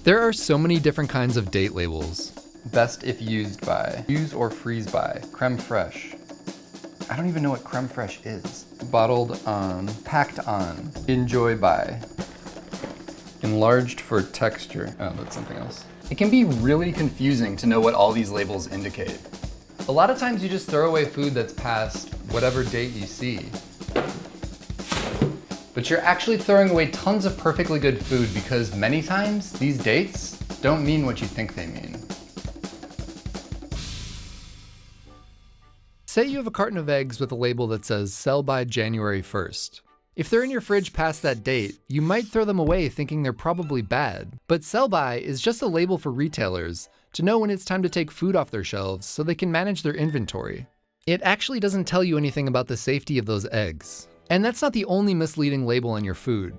There are so many different kinds of date labels. Best if used by, use or freeze by, creme fraiche. I don't even know what creme fraiche is. Bottled on, packed on, enjoy by, enlarged for texture. Oh, that's something else. It can be really confusing to know what all these labels indicate. A lot of times you just throw away food that's past whatever date you see. But you're actually throwing away tons of perfectly good food because many times these dates don't mean what you think they mean. Say you have a carton of eggs with a label that says sell by January 1st. If they're in your fridge past that date, you might throw them away thinking they're probably bad. But sell by is just a label for retailers to know when it's time to take food off their shelves so they can manage their inventory. It actually doesn't tell you anything about the safety of those eggs. And that's not the only misleading label on your food.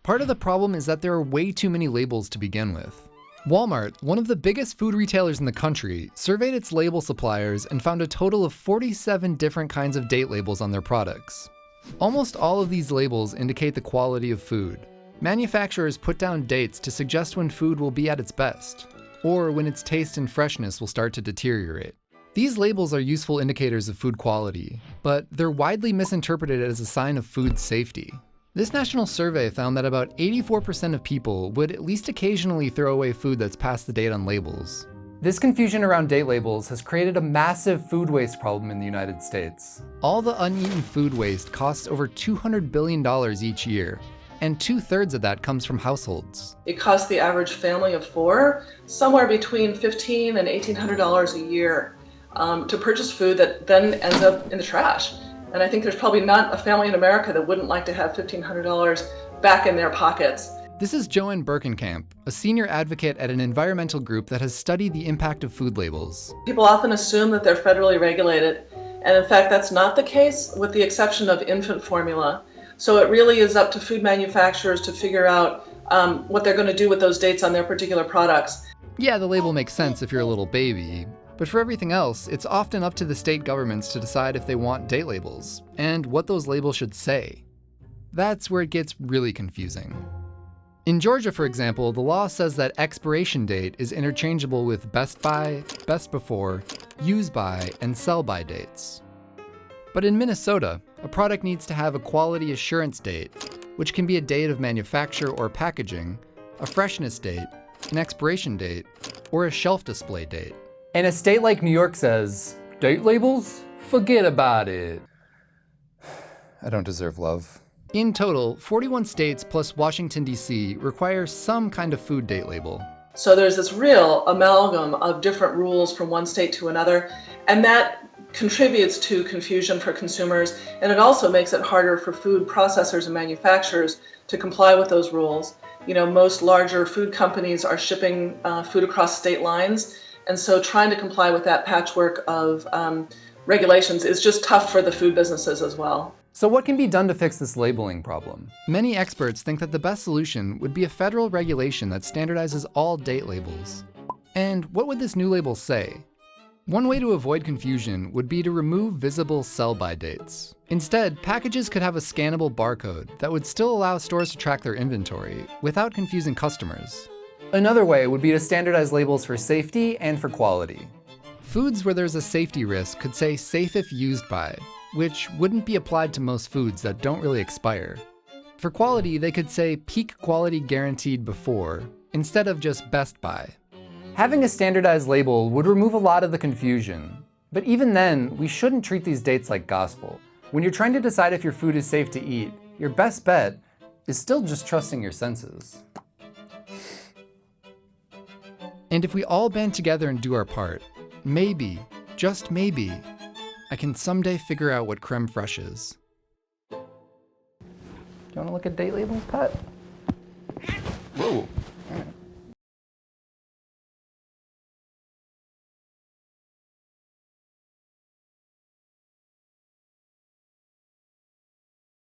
Part of the problem is that there are way too many labels to begin with. Walmart, one of the biggest food retailers in the country, surveyed its label suppliers and found a total of 47 different kinds of date labels on their products. Almost all of these labels indicate the quality of food. Manufacturers put down dates to suggest when food will be at its best, or when its taste and freshness will start to deteriorate. These labels are useful indicators of food quality, but they're widely misinterpreted as a sign of food safety. This national survey found that about 84% of people would at least occasionally throw away food that's past the date on labels. This confusion around date labels has created a massive food waste problem in the United States. All the uneaten food waste costs over $200 billion each year, and 2/3 of that comes from households. It costs the average family of four somewhere between $1,500 and $1,800 a year to purchase food that then ends up in the trash. And I think there's probably not a family in America that wouldn't like to have $1,500 back in their pockets. This is Joanne Berkenkamp, a senior advocate at an environmental group that has studied the impact of food labels. People often assume that they're federally regulated, and in fact that's not the case, with the exception of infant formula. So it really is up to food manufacturers to figure out what they're going to do with those dates on their particular products. Yeah, the label makes sense if you're a little baby. But for everything else, it's often up to the state governments to decide if they want date labels, and what those labels should say. That's where it gets really confusing. In Georgia, for example, the law says that expiration date is interchangeable with best by, best before, use by, and sell by dates. But in Minnesota, a product needs to have a quality assurance date, which can be a date of manufacture or packaging, a freshness date, an expiration date, or a shelf display date. And a state like New York says, date labels? Forget about it. I don't deserve love. In total, 41 states plus Washington, D.C. require some kind of food date label. So there's this real amalgam of different rules from one state to another, and that contributes to confusion for consumers, and it also makes it harder for food processors and manufacturers to comply with those rules. You know, most larger food companies are shipping food across state lines, and so trying to comply with that patchwork of regulations is just tough for the food businesses as well. So what can be done to fix this labeling problem? Many experts think that the best solution would be a federal regulation that standardizes all date labels. And what would this new label say? One way to avoid confusion would be to remove visible sell-by dates. Instead, packages could have a scannable barcode that would still allow stores to track their inventory without confusing customers. Another way would be to standardize labels for safety and for quality. Foods where there's a safety risk could say safe if used by, which wouldn't be applied to most foods that don't really expire. For quality, they could say peak quality guaranteed before, instead of just best by. Having a standardized label would remove a lot of the confusion. But even then, we shouldn't treat these dates like gospel. When you're trying to decide if your food is safe to eat, your best bet is still just trusting your senses. And if we all band together and do our part, maybe, just maybe, I can someday figure out what creme fraiche is. Do you want to look at date labels, Pat? Whoa.